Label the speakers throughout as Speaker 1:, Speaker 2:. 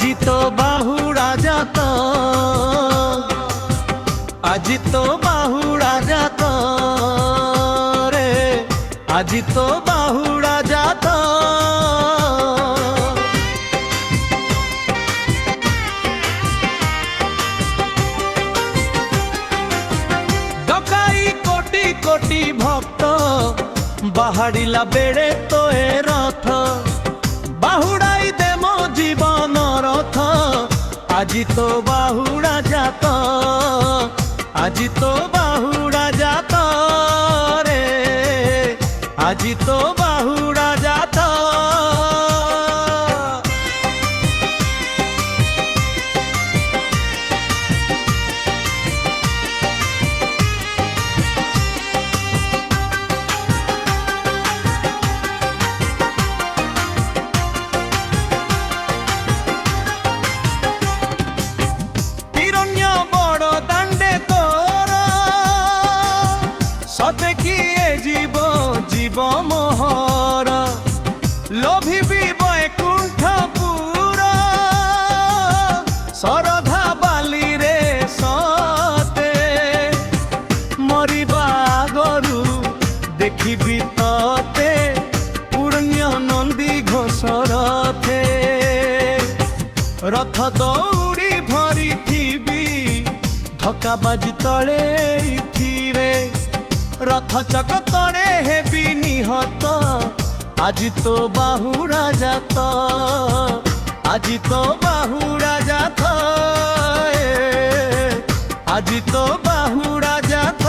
Speaker 1: আজি তো বাহুড়া যাত, আজি তো বাহুড়া যাত রে, আজি তো বাহুড়া যাত। ডকাই কোটি কোটি ভক্ত বাহাড়িলা বেড়ে তো এ রথ, বাহুড়াই দে মো জীবন রথ। আজি তো বাহুড়া যাত, আজি তো বাহুড়া যাত রে, আজি তো বাহুড়া যাত। জীব মোহর লোভিবি বৈকুণ্ঠপুর, শরধা বালি রে সতে মরিবা আগরু দেখিবি ততে, পুণ্য নন্দী ঘোষরথে। রথ দৌড়ি ভরিথিবি ধক্কা বাজি তଳେ ଥିରେ, রথ চক তଳେ হেবি নিহত। আজি তো বাহুড়া যাত, আজি তো বাহুড়া যাত, আজি তো বাহুড়া যাত।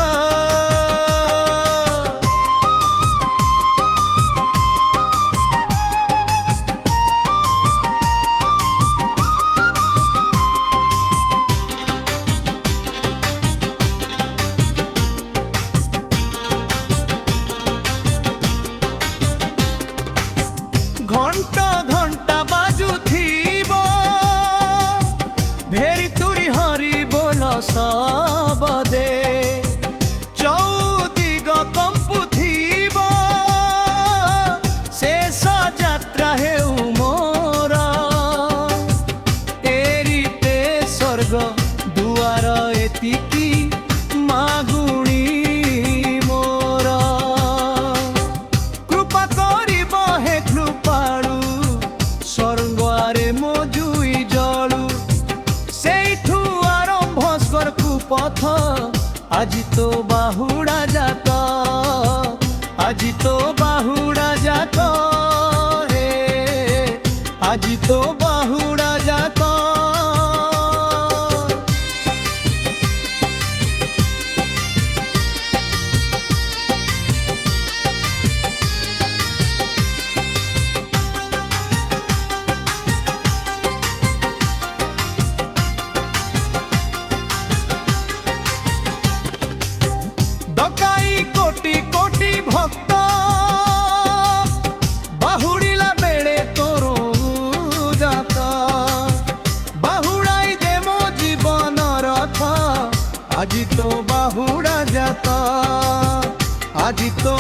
Speaker 1: ঘণ্টা ঘণ্টা বাজুথিব ভেরি তুরি হরি বল সবদে, চৌদিগ কম্পুথিব শেষ যাত্রা হেউ মোর। এরিতে স্বর্গ দুয়ার এতিকি মাগুণী মোর। কৃপা করিব হে কৃপালু স্বর্গারে মো জুই জলু, সেইঠু আরম্ভ স্বর্গু পথ। আজি তো বাহুড়া যাত, আজি তো বাহুড়া যাত হে, আজি তো বাহুড়া যাত। ডকাই কোটি কোটি ভক্ত বাহুড়িলা বেড়ে তোর যাত, বাহুড়াই দে মো জীবন রথ। আজি তো বাহুড়া যাত, আজি তো